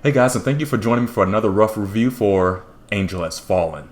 Hey guys, and thank you for joining me for another rough review for Angel Has Fallen.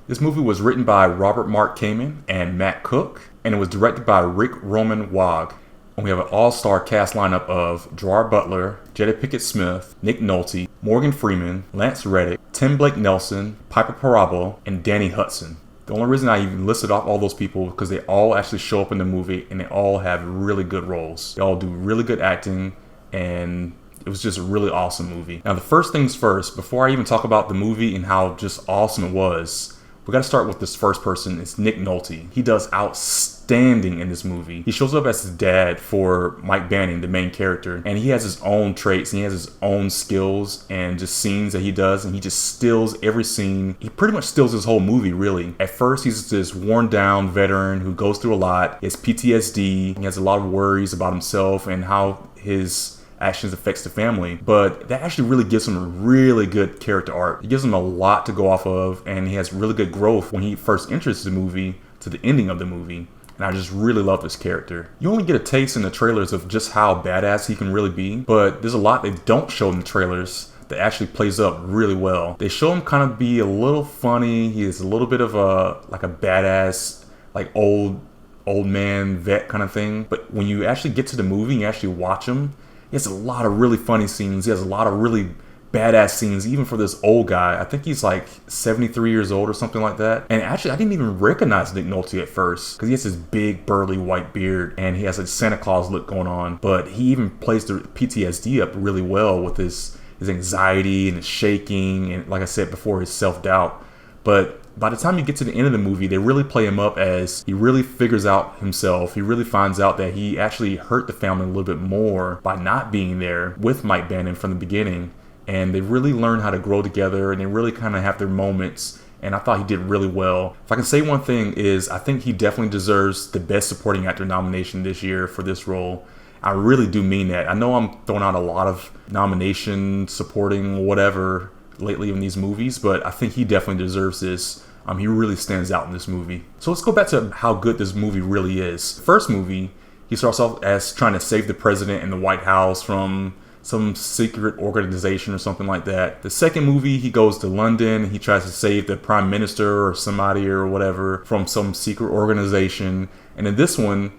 This movie was written by Robert Mark Kamen and Matt Cook, and it was directed by Rick Roman Wag. And we have an all-star cast lineup of Gerard Butler, Jada Pinkett Smith, Nick Nolte, Morgan Freeman, Lance Reddick, Tim Blake Nelson, Piper Perabo, and Danny Hudson. The only reason I even listed off all those people is because they all actually show up in the movie and they all have really good roles. They all do really good acting, and it was just a really awesome movie. Now, the first things first, before I even talk about the movie and how just awesome it was, we got to start with this first person. It's Nick Nolte. He does outstanding in this movie. He shows up as his dad for Mike Banning, the main character, and he has his own traits and he has his own skills and just scenes that he does, and he just steals every scene. He pretty much steals his whole movie, really. At first, he's this worn down veteran who goes through a lot. He has PTSD. He has a lot of worries about himself and how his actions affects the family, but that actually really gives him a really good character arc. It gives him a lot to go off of, and he has really good growth when he first enters the movie to the ending of the movie. And I just really love this character. You only get a taste in the trailers of just how badass he can really be, but there's a lot they don't show in the trailers that actually plays up really well. They show him kind of be a little funny. He is a little bit of a badass, like old man vet kind of thing. But when you actually get to the movie and you actually watch him, he has a lot of really funny scenes. He has a lot of really badass scenes, even for this old guy. I think he's like 73 years old or something like that. And actually, I didn't even recognize Nick Nolte at first because he has this big, burly white beard and he has a Santa Claus look going on. But he even plays the PTSD up really well with his anxiety and his shaking and, like I said before, his self-doubt. But by the time you get to the end of the movie, they really play him up as he really figures out himself. He really finds out that he actually hurt the family a little bit more by not being there with Mike Bannon from the beginning. And they really learn how to grow together, and they really kind of have their moments. And I thought he did really well. If I can say one thing is, I think he definitely deserves the Best Supporting Actor nomination this year for this role. I really do mean that. I know I'm throwing out a lot of nominations, supporting, whatever, lately in these movies, but I think he definitely deserves this. He really stands out in this movie. So let's go back to how good this movie really is. First movie, he starts off as trying to save the president and the White House from some secret organization or something like that. The second movie, he goes to London. He tries to save the prime minister or somebody or whatever from some secret organization. And in this one,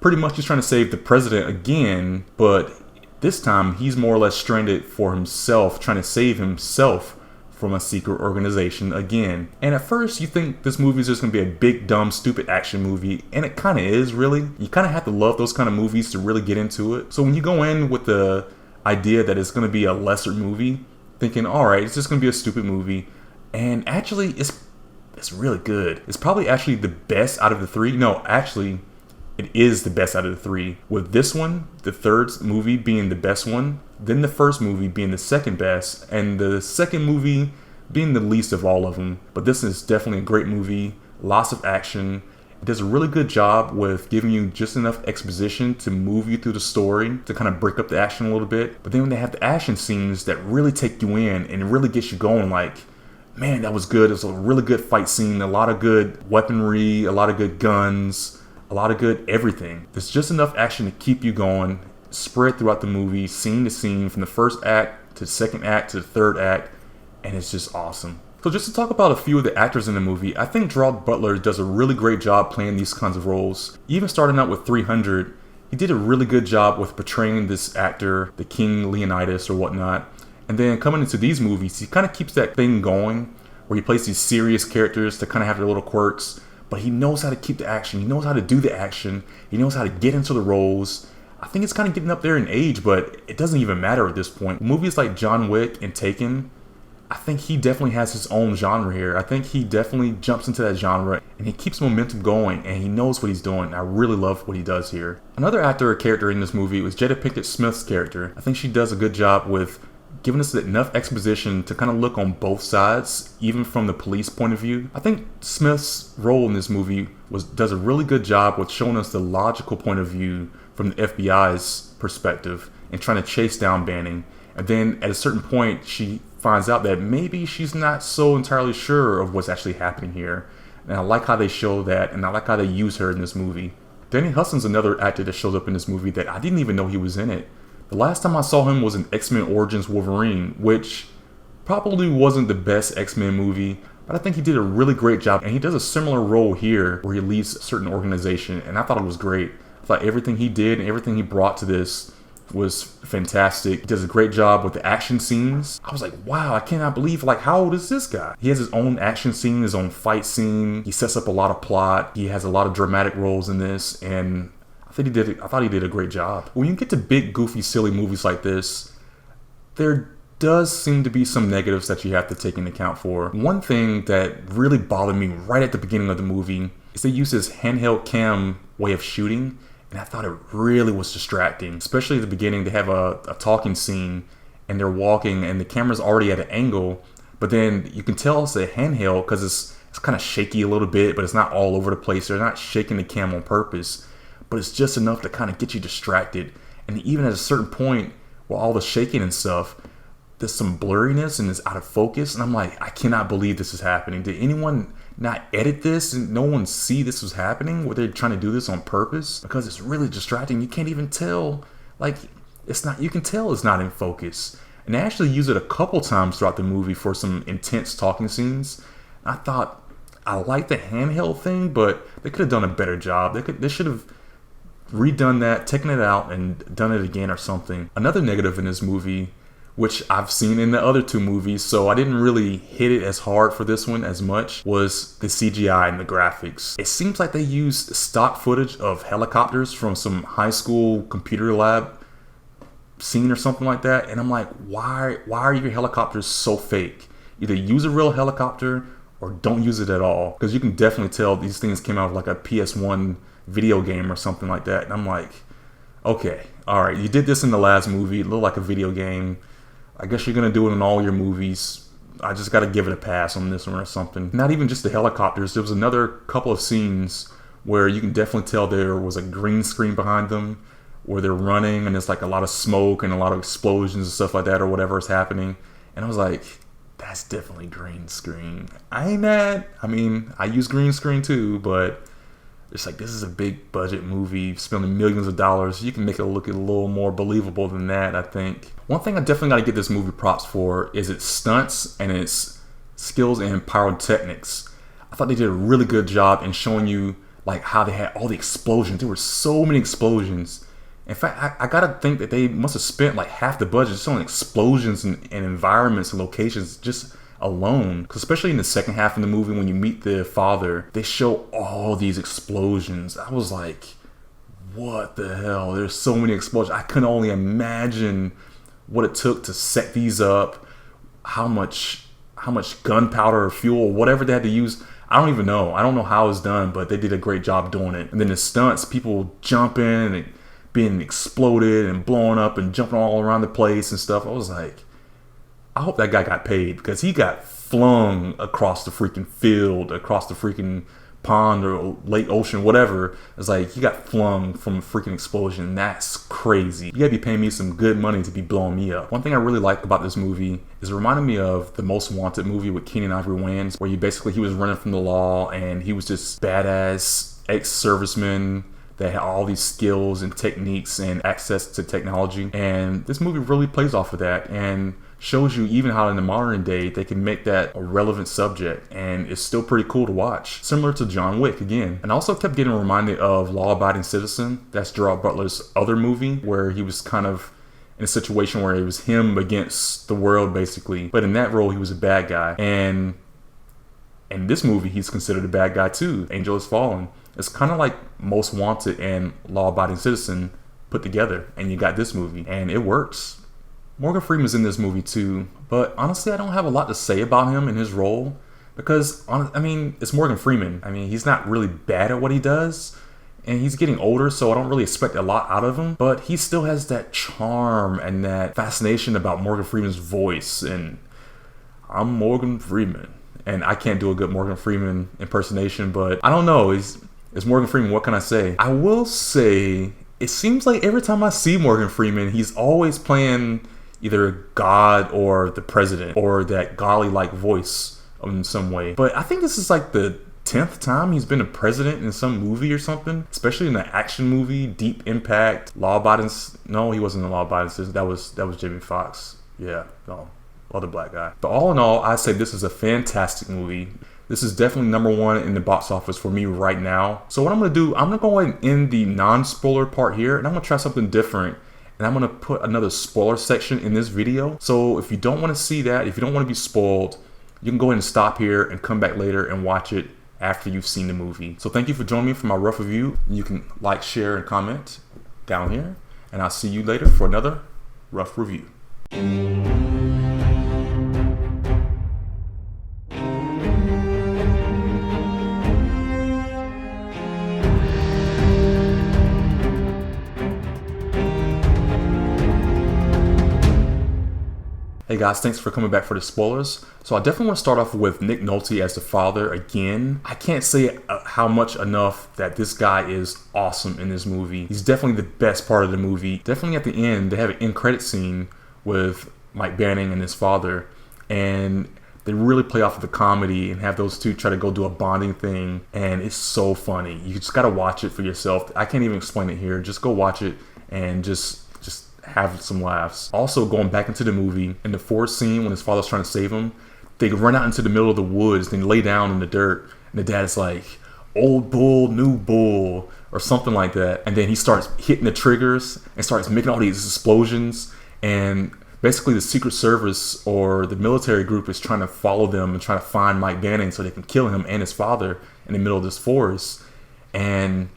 pretty much he's trying to save the president again, but this time he's more or less stranded for himself, trying to save himself from a secret organization again. And at first you think this movie is just going to be a big, dumb, stupid action movie, and it kind of is, really. You kind of have to love those kind of movies to really get into it. So when you go in with the idea that it's going to be a lesser movie, thinking, alright, it's just going to be a stupid movie, and actually it's really good. It's probably actually the best out of the three. No, actually, it is the best out of the three, with this one, the third movie, being the best one, then the first movie being the second best, and the second movie being the least of all of them. But this is definitely a great movie, lots of action. It does a really good job with giving you just enough exposition to move you through the story, to kind of break up the action a little bit. But then when they have the action scenes that really take you in and it really gets you going, like, man, that was good. It was a really good fight scene, a lot of good weaponry, a lot of good guns, a lot of good everything. There's just enough action to keep you going, spread throughout the movie, scene to scene, from the first act to the second act to the third act, and it's just awesome. So just to talk about a few of the actors in the movie, I think Gerard Butler does a really great job playing these kinds of roles. Even starting out with 300, he did a really good job with portraying this actor, the King Leonidas or whatnot. And then coming into these movies, he kind of keeps that thing going, where he plays these serious characters to kind of have their little quirks, but he knows how to keep the action. He knows how to do the action. He knows how to get into the roles. I think it's kind of getting up there in age, but it doesn't even matter at this point. Movies like John Wick and Taken, I think he definitely has his own genre here. I think he definitely jumps into that genre and he keeps momentum going and he knows what he's doing. I really love what he does here. Another actor or character in this movie was Jada Pinkett Smith's character. I think she does a good job with giving us enough exposition to kind of look on both sides, even from the police point of view. I think Smith's role in this movie does a really good job with showing us the logical point of view from the FBI's perspective and trying to chase down Banning. And then at a certain point, she finds out that maybe she's not so entirely sure of what's actually happening here. And I like how they show that, and I like how they use her in this movie. Danny Hudson's another actor that shows up in this movie that I didn't even know he was in it. The last time I saw him was in X-Men Origins Wolverine, which probably wasn't the best X-Men movie, but I think he did a really great job, and he does a similar role here where he leads a certain organization, and I thought it was great. I thought everything he did and everything he brought to this was fantastic. He does a great job with the action scenes. I was like, wow, I cannot believe, like, how old is this guy? He has his own action scene, his own fight scene. He sets up a lot of plot. He has a lot of dramatic roles in this, and I thought he did a great job. When you get to big, goofy, silly movies like this, there does seem to be some negatives that you have to take into account for. One thing that really bothered me right at the beginning of the movie is they use this handheld cam way of shooting, and I thought it really was distracting. Especially at the beginning, they have a talking scene, and they're walking, and the camera's already at an angle, but then you can tell it's a handheld because it's kind of shaky a little bit, but it's not all over the place. They're not shaking the cam on purpose, but it's just enough to kind of get you distracted. And even at a certain point, with all the shaking and stuff, there's some blurriness and it's out of focus, and I'm like, I cannot believe this is happening. Did anyone not edit this and no one see this was happening? Were they trying to do this on purpose? Because it's really distracting. You can't even tell, like, it's not, you can tell it's not in focus. And they actually use it a couple times throughout the movie for some intense talking scenes. I thought, I like the handheld thing, but they could have done a better job. They should have redone that, taken it out and done it again or something. Another negative in this movie, which I've seen in the other two movies, so I didn't really hit it as hard for this one as much, was the CGI and the graphics. It seems like they used stock footage of helicopters from some high school computer lab scene or something like that, and I'm like, why are your helicopters so fake? Either use a real helicopter or don't use it at all, because you can definitely tell these things came out of like a PS1 video game or something like that, and I'm like, okay, alright, you did this in the last movie, it looked like a video game. I guess you're gonna do it in all your movies. I just gotta give it a pass on this one or something. Not even just the helicopters. There was another couple of scenes where you can definitely tell there was a green screen behind them, where they're running and it's like a lot of smoke and a lot of explosions and stuff like that or whatever is happening. And I was like, that's definitely green screen. I ain't mad. I mean, I use green screen too, but it's like, this is a big budget movie, spending millions of dollars. You can make it look a little more believable than that, I think. One thing I definitely got to give this movie props for is its stunts and its skills in pyrotechnics. I thought they did a really good job in showing you like how they had all the explosions. There were so many explosions. In fact, I gotta think that they must have spent like half the budget just on explosions and environments and locations just alone. Because especially in the second half of the movie, when you meet the father, they show all these explosions. I was like, what the hell? There's so many explosions. I couldn't only imagine what it took to set these up, how much gunpowder or fuel or whatever they had to use. I don't even know. I don't know how it's done, but they did a great job doing it. And then the stunts, people jumping and being exploded and blowing up and jumping all around the place and stuff. I was like, I hope that guy got paid, because he got flung across the freaking field, across the freaking pond or lake, ocean, whatever. It's like he got flung from a freaking explosion. That's crazy. You gotta be paying me some good money to be blowing me up. One thing I really like about this movie is it reminded me of the Most Wanted movie with Keenen Ivory Wayans, where he was running from the law and he was just badass ex-serviceman that had all these skills and techniques and access to technology. And this movie really plays off of that and shows you even how in the modern day they can make that a relevant subject, and it's still pretty cool to watch. Similar to John Wick again. And I also kept getting reminded of Law Abiding Citizen. That's Gerard Butler's other movie where he was kind of in a situation where it was him against the world basically. But in that role he was a bad guy. And in this movie he's considered a bad guy too. Angel Has Fallen. It's kind of like Most Wanted and Law Abiding Citizen put together, and you got this movie, and it works. Morgan Freeman's in this movie too, but honestly I don't have a lot to say about him and his role, because it's Morgan Freeman. I mean, he's not really bad at what he does, and he's getting older, so I don't really expect a lot out of him, but he still has that charm and that fascination about Morgan Freeman's voice, and I'm Morgan Freeman. And I can't do a good Morgan Freeman impersonation, but I don't know, it's Morgan Freeman, what can I say? I will say, it seems like every time I see Morgan Freeman, he's always playing either God or the president, or that godly-like voice in some way. But I think this is like the 10th time he's been a president in some movie or something, especially in an action movie. Deep Impact, Law Abiding. No, he wasn't in Law Abiding Citizen. That was Jamie Foxx. Yeah, no, other black guy. But all in all, I say this is a fantastic movie. This is definitely #1 in the box office for me right now. So what I'm going to do, I'm going to go ahead and end the non-spoiler part here, and I'm going to try something different. And I'm going to put another spoiler section in this video. So if you don't want to see that, if you don't want to be spoiled, you can go ahead and stop here and come back later and watch it after you've seen the movie. So thank you for joining me for my RUFF review. You can like, share, and comment down here. And I'll see you later for another RUFF review. Hey guys, thanks for coming back for the spoilers. So I definitely want to start off with Nick Nolte as the father again. I can't say how much enough that this guy is awesome in this movie. He's definitely the best part of the movie. Definitely at the end, they have an end credit scene with Mike Banning and his father, and they really play off of the comedy and have those two try to go do a bonding thing, and it's so funny. You just gotta watch it for yourself. I can't even explain it here. Just go watch it and just have some laughs. Also, going back into the movie, in the forest scene when his father's trying to save him, they run out into the middle of the woods and lay down in the dirt, and the dad's like, "Old bull, new bull," or something like that. And then he starts hitting the triggers and starts making all these explosions, and basically the Secret Service or the military group is trying to follow them and trying to find Mike Banning so they can kill him and his father in the middle of this forest. And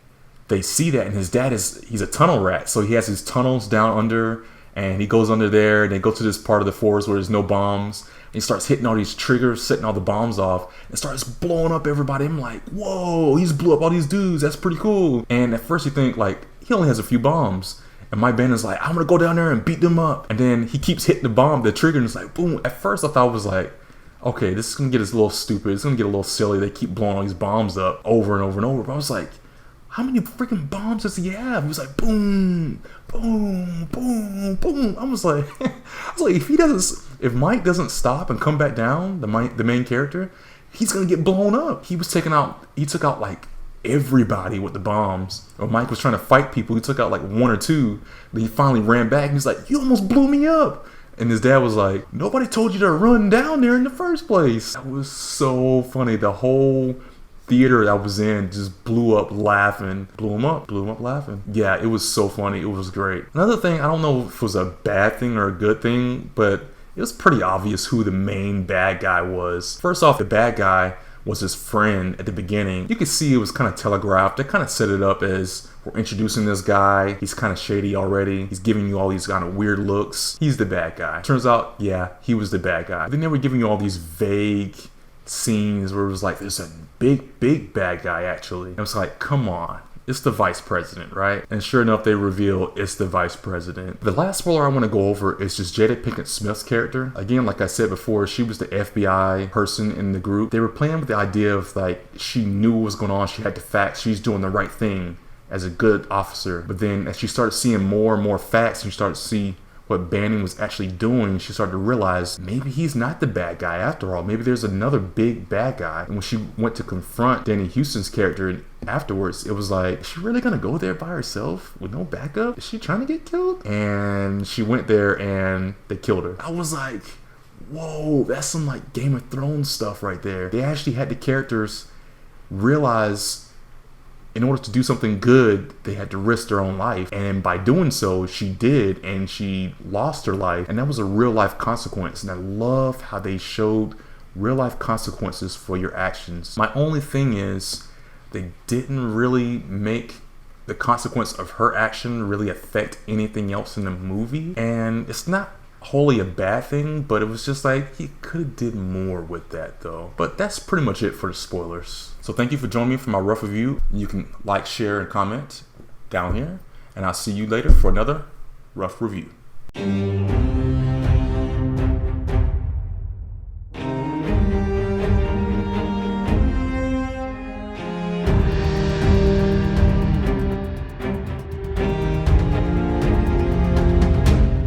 they see that, and his dad he's a tunnel rat, so he has his tunnels down under, and he goes under there, and they go to this part of the forest where there's no bombs, and he starts hitting all these triggers, setting all the bombs off, and starts blowing up everybody. I'm like, whoa, he's blew up all these dudes, that's pretty cool. And at first you think, like, he only has a few bombs, and Mike Bannon's like, I'm gonna go down there and beat them up, and then he keeps hitting the trigger, and it's like, boom. At first I thought it was like, okay, this is gonna get a little stupid, it's gonna get a little silly, they keep blowing all these bombs up over and over and over, but I was like, how many freaking bombs does he have? He was like, boom, boom, boom, boom. I was like, if Mike doesn't stop and come back down, the main character, he's gonna get blown up. He took out like everybody with the bombs. When Mike was trying to fight people, he took out like 1 or 2. Then he finally ran back and he's like, you almost blew me up. And his dad was like, nobody told you to run down there in the first place. That was so funny. The whole theater I was in just blew up laughing. Blew him up laughing. Yeah, it was so funny. It was great. Another thing, I don't know if it was a bad thing or a good thing, but it was pretty obvious who the main bad guy was. First off, the bad guy was his friend at the beginning. You could see it was kind of telegraphed. They kind of set it up as, we're introducing this guy. He's kind of shady already. He's giving you all these kind of weird looks. He's the bad guy. Turns out, yeah, he was the bad guy. Then they were giving you all these vague scenes where it was like, there's a big bad guy actually. And it was like, come on, it's the vice president, right? And sure enough, they reveal it's the vice president. The last spoiler I want to go over is just Jada Pinkett Smith's character. Again, like I said before, she was the FBI person in the group. They were playing with the idea of like, she knew what was going on, she had the facts, she's doing the right thing as a good officer. But then as she started seeing more and more facts, and you started to see what Banning was actually doing, she started to realize maybe he's not the bad guy after all. Maybe there's another big bad guy. And when she went to confront Danny Houston's character afterwards, it was like, is she really gonna go there by herself with no backup? Is she trying to get killed? And she went there and they killed her. I was like, whoa, that's some like Game of Thrones stuff right there. They actually had the characters realize in order to do something good, they had to risk their own life. And by doing so, she did, and she lost her life. And that was a real life consequence. And I love how they showed real life consequences for your actions. My only thing is, they didn't really make the consequence of her action really affect anything else in the movie. And it's not wholly a bad thing, but it was just like, he could have did more with that though. But that's pretty much it for the spoilers. So thank you for joining me for my RUFF review. You can like, share, and comment down here, and I'll see you later for another RUFF review.